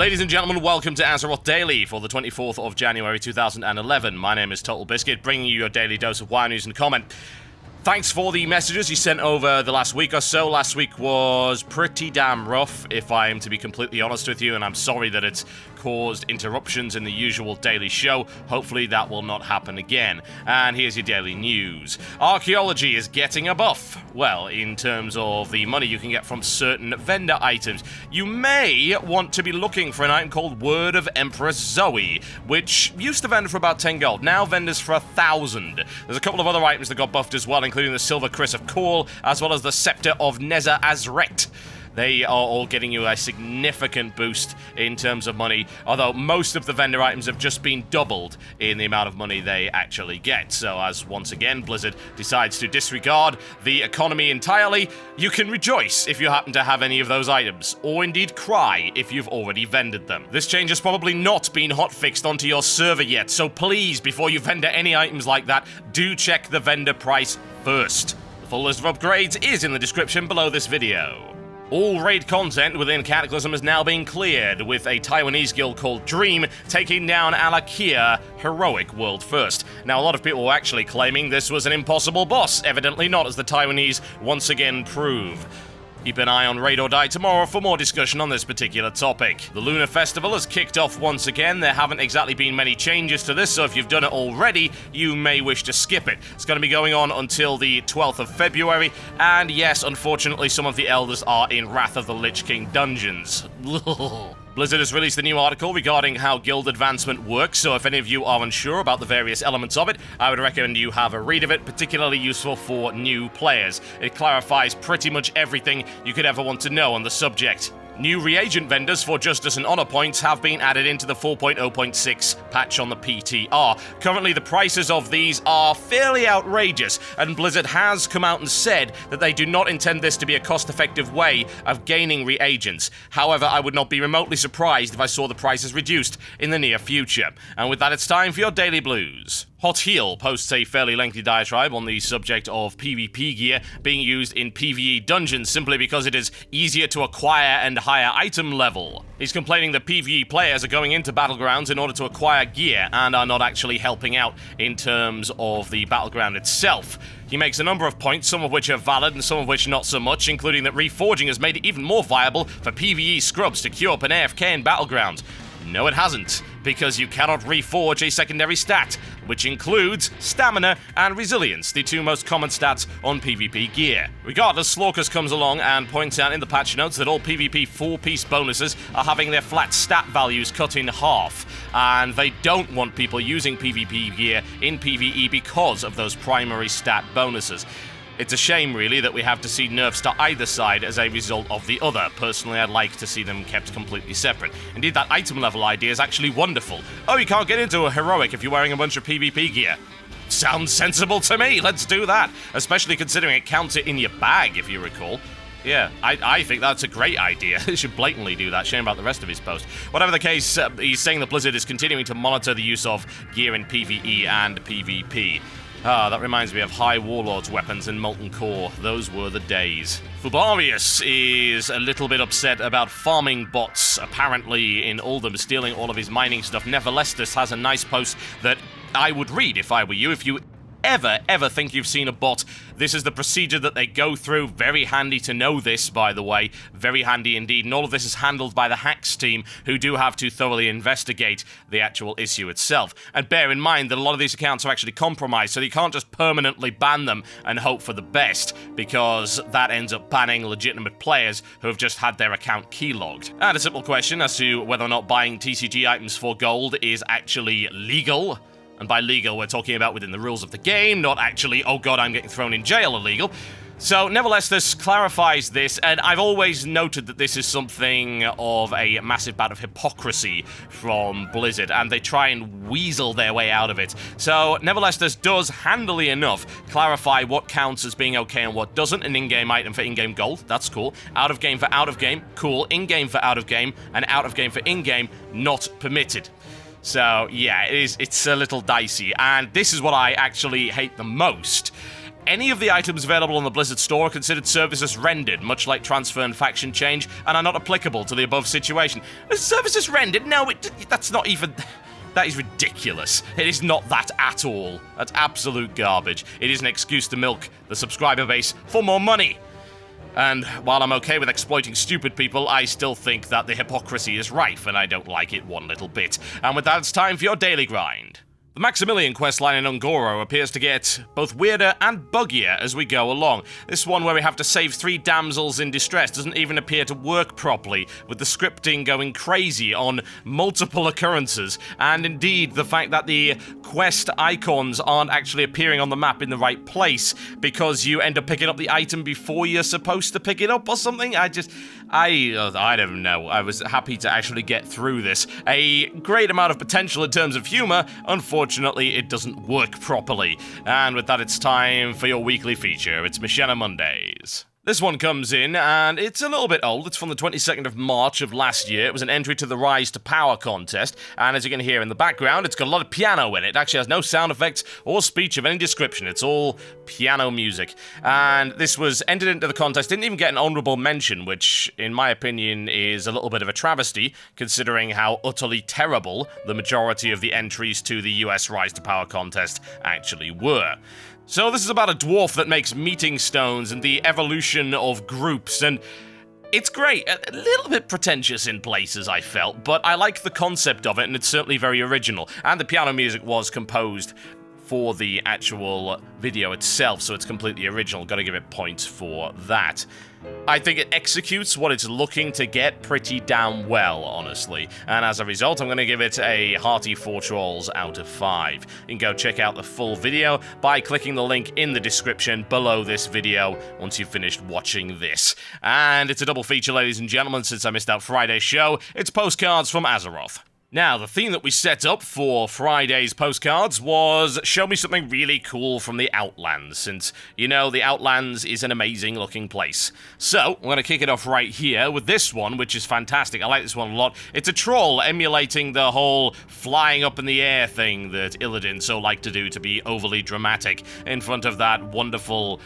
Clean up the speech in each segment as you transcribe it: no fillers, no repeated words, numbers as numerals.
Ladies and gentlemen, welcome to Azeroth Daily for the 24th of January 2011. My name is TotalBiscuit, bringing you your daily dose of WoW news and comment. Thanks for the messages you sent over the last week or so. Last week was pretty damn rough, if I am to be completely honest with you, and I'm sorry that it's caused interruptions in the usual daily show. Hopefully that will not happen again. And here's your daily news. Archaeology is getting a buff. Well, in terms of the money you can get from certain vendor items. You may want to be looking for an item called Word of Empress Zoe, which used to vend for about 10 gold, now vendors for 1,000. There's a couple of other items that got buffed as well, including the Silver Chryst of Khorl, as well as the Scepter of Neza Azret. They are all getting you a significant boost in terms of money, although most of the vendor items have just been doubled in the amount of money they actually get. So as, once again, Blizzard decides to disregard the economy entirely, you can rejoice if you happen to have any of those items, or indeed cry if you've already vended them. This change has probably not been hotfixed onto your server yet, so please, before you vendor any items like that, do check the vendor price first. The full list of upgrades is in the description below this video. All raid content within Cataclysm is now being cleared, with a Taiwanese guild called Dream taking down Alakia heroic world first. Now, a lot of people were actually claiming this was an impossible boss, evidently not, as the Taiwanese once again prove. Keep an eye on Raid or Die tomorrow for more discussion on this particular topic. The Lunar Festival has kicked off once again. There haven't exactly been many changes to this, so if you've done it already, you may wish to skip it. It's going to be going on until the 12th of February, and yes, unfortunately, some of the Elders are in Wrath of the Lich King dungeons. Blizzard has released a new article regarding how guild advancement works, so if any of you are unsure about the various elements of it, I would recommend you have a read of it, particularly useful for new players. It clarifies pretty much everything you could ever want to know on the subject. New reagent vendors for Justice and Honor points have been added into the 4.0.6 patch on the PTR. Currently, the prices of these are fairly outrageous, and Blizzard has come out and said that they do not intend this to be a cost-effective way of gaining reagents. However, I would not be remotely surprised if I saw the prices reduced in the near future. And with that, it's time for your Daily Blues. Hot Heel posts a fairly lengthy diatribe on the subject of PvP gear being used in PvE dungeons simply because it is easier to acquire and higher item level. He's complaining that PvE players are going into Battlegrounds in order to acquire gear and are not actually helping out in terms of the Battleground itself. He makes a number of points, some of which are valid and some of which not so much, including that reforging has made it even more viable for PvE scrubs to queue up an AFK in Battlegrounds. No, it hasn't, because you cannot reforge a secondary stat, which includes stamina and resilience, the two most common stats on PvP gear. Regardless, Slaukus comes along and points out in the patch notes that all PvP 4-piece bonuses are having their flat stat values cut in half, and they don't want people using PvP gear in PvE because of those primary stat bonuses. It's a shame, really, that we have to see nerfs to either side as a result of the other. Personally, I'd like to see them kept completely separate. Indeed, that item level idea is actually wonderful. Oh, you can't get into a heroic if you're wearing a bunch of PvP gear. Sounds sensible to me, let's do that. Especially considering it counts it in your bag, if you recall. Yeah, I think that's a great idea. He should blatantly do that. Shame about the rest of his post. Whatever the case, he's saying that Blizzard is continuing to monitor the use of gear in PvE and PvP. Ah, that reminds me of High Warlord's weapons in Molten Core. Those were the days. Fubarius is a little bit upset about farming bots, apparently in Uldum, stealing all of his mining stuff. Neverlestus has a nice post that I would read if I were you. If you ever think you've seen a bot, this is the procedure that they go through. Very handy to know this, by the way. Very handy indeed. And all of this is handled by the hacks team, who do have to thoroughly investigate the actual issue itself. And bear in mind that a lot of these accounts are actually compromised, so you can't just permanently ban them and hope for the best, because that ends up banning legitimate players who have just had their account keylogged. And a simple question as to whether or not buying TCG items for gold is actually legal. And by legal, we're talking about within the rules of the game, not actually, oh god, I'm getting thrown in jail illegal. So, nevertheless, this clarifies this, and I've always noted that this is something of a massive bout of hypocrisy from Blizzard, and they try and weasel their way out of it. So, nevertheless, this does, handily enough, clarify what counts as being okay and what doesn't. An in-game item for in-game gold, that's cool. Out-of-game for out-of-game, cool. In-game for out-of-game, and out-of-game for in-game, not permitted. So, yeah, it's a little dicey, and this is what I actually hate the most. Any of the items available on the Blizzard store are considered services rendered, much like transfer and faction change, and are not applicable to the above situation. Services rendered? No, that's not even... That is ridiculous. It is not that at all. That's absolute garbage. It is an excuse to milk the subscriber base for more money. And while I'm okay with exploiting stupid people, I still think that the hypocrisy is rife, and I don't like it one little bit. And with that, it's time for your daily grind. The Maximilian questline in Ungoro appears to get both weirder and buggier as we go along. This one where we have to save 3 damsels in distress doesn't even appear to work properly, with the scripting going crazy on multiple occurrences, and indeed the fact that the quest icons aren't actually appearing on the map in the right place because you end up picking up the item before you're supposed to pick it up or something. I don't know. I was happy to actually get through this. A great amount of potential in terms of humor. Unfortunately, it doesn't work properly. And with that, it's time for your weekly feature. It's Machinimondays. This one comes in, and it's a little bit old. It's from the 22nd of March of last year. It was an entry to the Rise to Power contest, and as you can hear in the background, it's got a lot of piano in it. It actually has no sound effects or speech of any description. It's all piano music. And this was entered into the contest, didn't even get an honourable mention, which, in my opinion, is a little bit of a travesty, considering how utterly terrible the majority of the entries to the US Rise to Power contest actually were. So this is about a dwarf that makes meeting stones and the evolution of groups, and it's great. A little bit pretentious in places, I felt, but I like the concept of it, and it's certainly very original. And the piano music was composed for the actual video itself, so it's completely original. Gotta give it points for that. I think it executes what it's looking to get pretty damn well, honestly. And as a result, I'm going to give it a hearty 4 trolls out of 5. You can go check out the full video by clicking the link in the description below this video once you've finished watching this. And it's a double feature, ladies and gentlemen, since I missed out Friday's show. It's Postcards from Azeroth. Now, the theme that we set up for Friday's Postcards was show me something really cool from the Outlands, since, you know, the Outlands is an amazing looking place. So, I'm going to kick it off right here with this one, which is fantastic. I like this one a lot. It's a troll emulating the whole flying up in the air thing that Illidan so like to do to be overly dramatic in front of that wonderful...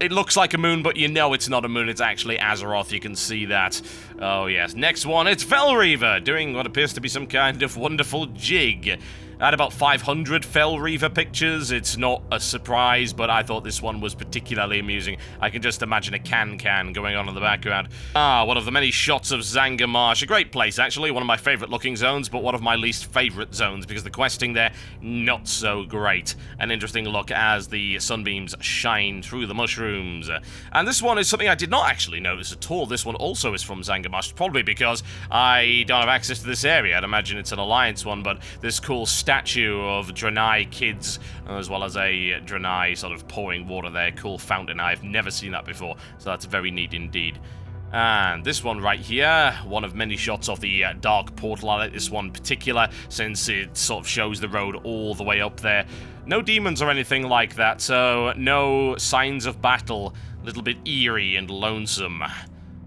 It looks like a moon, but you know it's not a moon, it's actually Azeroth, you can see that. Oh yes, next one, it's Felreaver, doing what appears to be some kind of wonderful jig. I had about 500 Felreaver pictures. It's not a surprise, but I thought this one was particularly amusing. I can just imagine a can-can going on in the background. One of the many shots of Zangarmarsh. A great place, actually. One of my favorite-looking zones, but one of my least favorite zones, because the questing there, not so great. An interesting look as the sunbeams shine through the mushrooms. And this one is something I did not actually notice at all. This one also is from Zangarmarsh, probably because I don't have access to this area. I'd imagine it's an Alliance one, but this cool statue of Draenei kids, as well as a Draenei sort of pouring water there. Cool fountain. I've never seen that before, so that's very neat indeed. And this one right here, one of many shots of the Dark Portal. I like this one in particular, since it sort of shows the road all the way up there. No demons or anything like that, so no signs of battle. A little bit eerie and lonesome.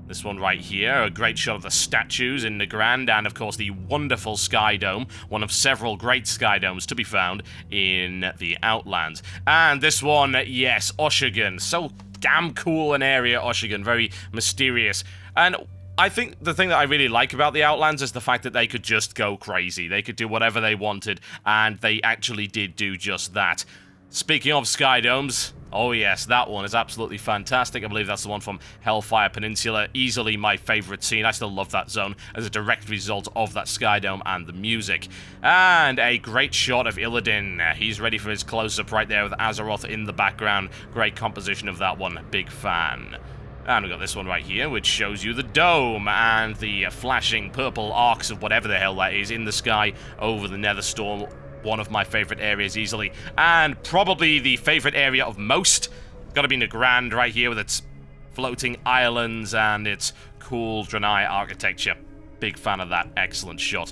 This one right here, a great shot of the statues in the Grand, and of course the wonderful Sky Dome, one of several great Sky Domes to be found in the Outlands. And this one, yes, Oshigan. So damn cool an area, Oshigan, very mysterious. And I think the thing that I really like about the Outlands is the fact that they could just go crazy. They could do whatever they wanted, and they actually did do just that. Speaking of Sky Domes, oh yes, that one is absolutely fantastic. I believe that's the one from Hellfire Peninsula. Easily my favorite scene. I still love that zone as a direct result of that Sky Dome and the music. And a great shot of Illidan. He's ready for his close-up right there with Azeroth in the background. Great composition of that one. Big fan. And we've got this one right here, which shows you the dome and the flashing purple arcs of whatever the hell that is in the sky over the Netherstorm. One of my favorite areas easily, and probably the favorite area of most. Gotta be Nagrand right here with its floating islands and its cool Draenei architecture. Big fan of that. Excellent shot.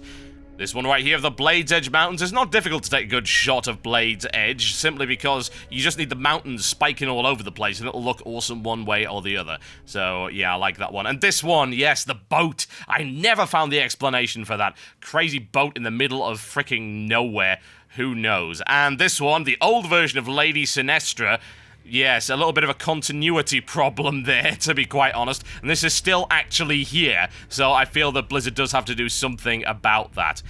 This one right here of the Blade's Edge Mountains. It's not difficult to take a good shot of Blade's Edge, simply because you just need the mountains spiking all over the place, and it'll look awesome one way or the other. So, yeah, I like that one. And this one, yes, the boat. I never found the explanation for that crazy boat in the middle of freaking nowhere. Who knows? And this one, the old version of Lady Sinestra. Yes, a little bit of a continuity problem there, to be quite honest, and this is still actually here, so I feel that Blizzard does have to do something about that.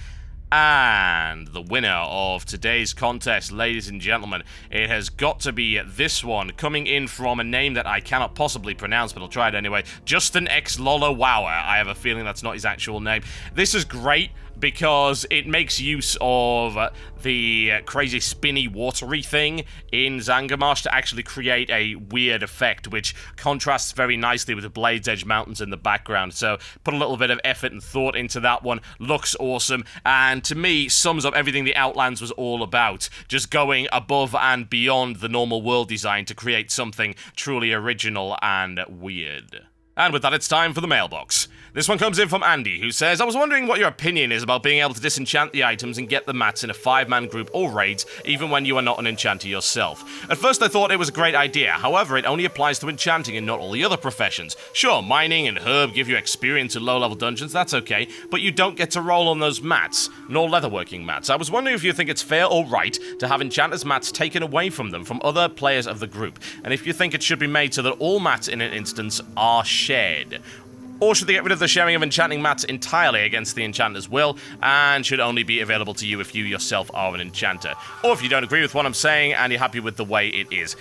And the winner of today's contest, ladies and gentlemen, it has got to be this one, coming in from a name that I cannot possibly pronounce, but I'll try it anyway. Justin X Lolowower. I have a feeling that's not his actual name. This is great because it makes use of the crazy spinny watery thing in Zangarmarsh to actually create a weird effect, which contrasts very nicely with the Blade's Edge Mountains in the background. So put a little bit of effort and thought into that one. Looks awesome, and to me sums up everything the Outlands was all about, just going above and beyond the normal world design to create something truly original and weird. And with that, it's time for the mailbox. This one comes in from Andy, who says, I was wondering what your opinion is about being able to disenchant the items and get the mats in a 5-man group or raids, even when you are not an enchanter yourself. At first I thought it was a great idea, however it only applies to enchanting and not all the other professions. Sure, mining and herb give you experience in low-level dungeons, that's okay, but you don't get to roll on those mats, nor leatherworking mats. I was wondering if you think it's fair or right to have enchanters' mats taken away from them from other players of the group, and if you think it should be made so that all mats in an instance are shared. Or should they get rid of the sharing of enchanting mats entirely against the enchanter's will, and should only be available to you if you yourself are an enchanter? Or if you don't agree with what I'm saying and you're happy with the way it is.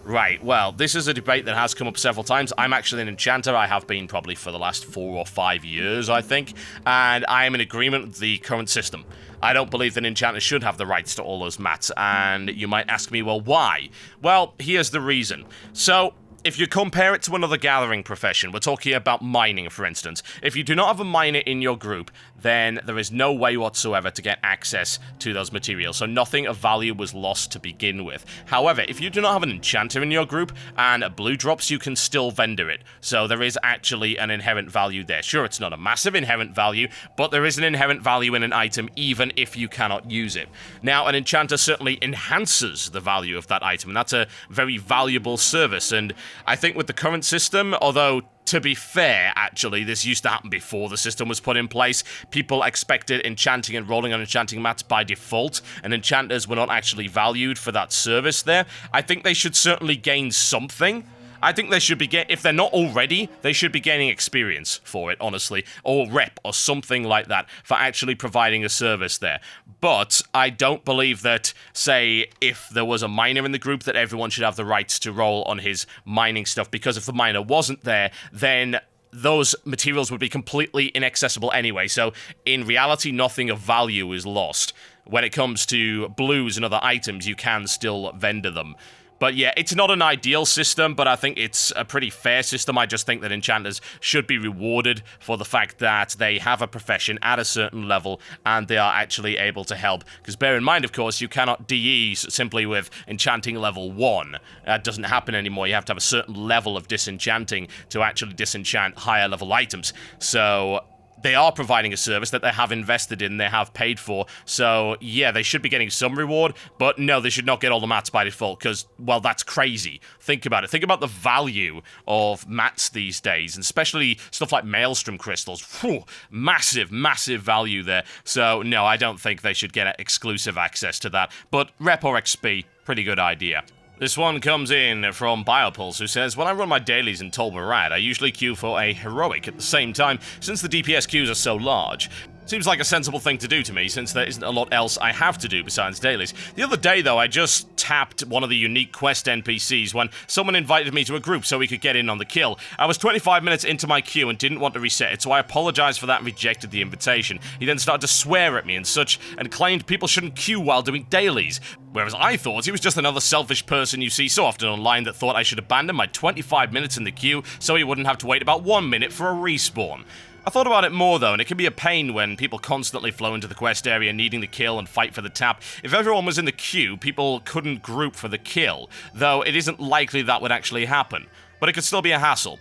Right, well, this is a debate that has come up several times. I'm actually an enchanter. I have been probably for the last 4 or 5 years, I think, and I am in agreement with the current system. I don't believe that enchanters should have the rights to all those mats, and you might ask me, well, why? Well, here's the reason. So, if you compare it to another gathering profession, we're talking about mining, for instance. If you do not have a miner in your group, then there is no way whatsoever to get access to those materials, so nothing of value was lost to begin with. However, if you do not have an enchanter in your group and blue drops, you can still vendor it, so there is actually an inherent value there. Sure, it's not a massive inherent value, but there is an inherent value in an item even if you cannot use it. Now, an enchanter certainly enhances the value of that item, and that's a very valuable service, and I think with the current system, although to be fair, actually, this used to happen before the system was put in place. People expected enchanting and rolling on enchanting mats by default, and enchanters were not actually valued for that service there. I think they should certainly gain something. I think they should be if they're not already, they should be gaining experience for it, honestly, or rep, or something like that, for actually providing a service there. But I don't believe that, say, if there was a miner in the group, that everyone should have the rights to roll on his mining stuff, because if the miner wasn't there, then those materials would be completely inaccessible anyway, so in reality, nothing of value is lost. When it comes to blues and other items, you can still vendor them. But yeah, it's not an ideal system, but I think it's a pretty fair system. I just think that enchanters should be rewarded for the fact that they have a profession at a certain level and they are actually able to help. Because bear in mind, of course, you cannot DE simply with enchanting level 1. That doesn't happen anymore. You have to have a certain level of disenchanting to actually disenchant higher level items. So they are providing a service that they have invested in, they have paid for, so yeah, they should be getting some reward, but no, they should not get all the mats by default, because, well, that's crazy. Think about it. Think about the value of mats these days, and especially stuff like Maelstrom crystals. Whew, massive, massive value there. So no, I don't think they should get exclusive access to that, but rep or XP, pretty good idea. This one comes in from Biopulse, who says, when I run my dailies in Tolbarad, I usually queue for a heroic at the same time, since the DPS queues are so large. Seems like a sensible thing to do to me, since there isn't a lot else I have to do besides dailies. The other day, though, I just tapped one of the unique quest NPCs when someone invited me to a group so we could get in on the kill. I was 25 minutes into my queue and didn't want to reset it, so I apologized for that and rejected the invitation. He then started to swear at me and such, and claimed people shouldn't queue while doing dailies. Whereas I thought he was just another selfish person you see so often online that thought I should abandon my 25 minutes in the queue so he wouldn't have to wait about 1 minute for a respawn. I thought about it more though, and it can be a pain when people constantly flow into the quest area needing the kill and fight for the tap. If everyone was in the queue, people couldn't group for the kill, though it isn't likely that would actually happen. But it could still be a hassle.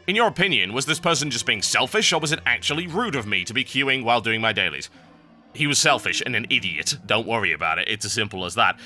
In your opinion, was this person just being selfish, or was it actually rude of me to be queuing while doing my dailies? He was selfish and an idiot. Don't worry about it, it's as simple as that.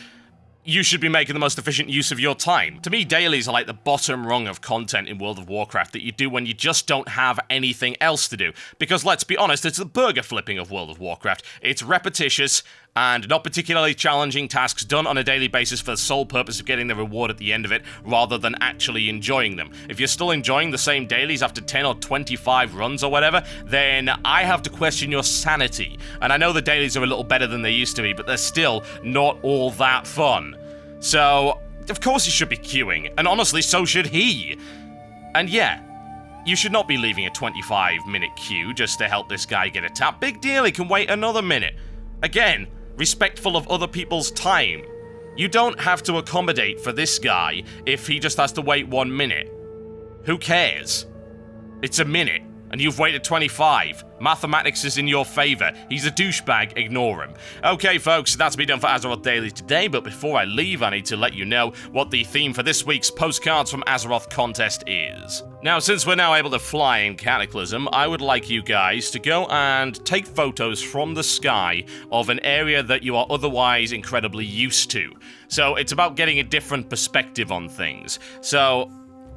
You should be making the most efficient use of your time. To me, dailies are like the bottom rung of content in World of Warcraft that you do when you just don't have anything else to do. Because let's be honest, it's the burger flipping of World of Warcraft. It's repetitious, and not particularly challenging tasks done on a daily basis for the sole purpose of getting the reward at the end of it, rather than actually enjoying them. If you're still enjoying the same dailies after 10 or 25 runs or whatever, then I have to question your sanity. And I know the dailies are a little better than they used to be, but they're still not all that fun. So, of course you should be queuing, and honestly, so should he. And yeah, you should not be leaving a 25-minute queue just to help this guy get a tap. Big deal, he can wait another minute. Again, respectful of other people's time. You don't have to accommodate for this guy if he just has to wait 1 minute. Who cares? It's a minute, and you've waited 25. Mathematics is in your favor. He's a douchebag, ignore him. Okay, folks, that's me done for Azeroth Daily today, but before I leave, I need to let you know what the theme for this week's Postcards from Azeroth contest is. Now, since we're now able to fly in Cataclysm, I would like you guys to go and take photos from the sky of an area that you are otherwise incredibly used to. So it's about getting a different perspective on things. So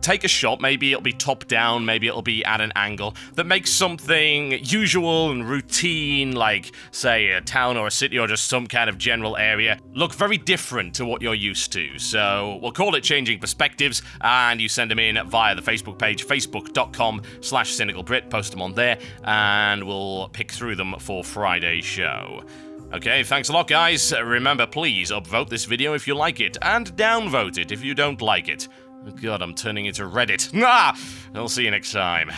take a shot, maybe it'll be top down, maybe it'll be at an angle, that makes something usual and routine, like, say, a town or a city or just some kind of general area, look very different to what you're used to. So we'll call it Changing Perspectives, and you send them in via the Facebook page, facebook.com/cynicalbrit, post them on there, and we'll pick through them for Friday's show. Okay, thanks a lot, guys. Remember, please upvote this video if you like it, and downvote it if you don't like it. Oh God, I'm turning into Reddit. I'll see you next time.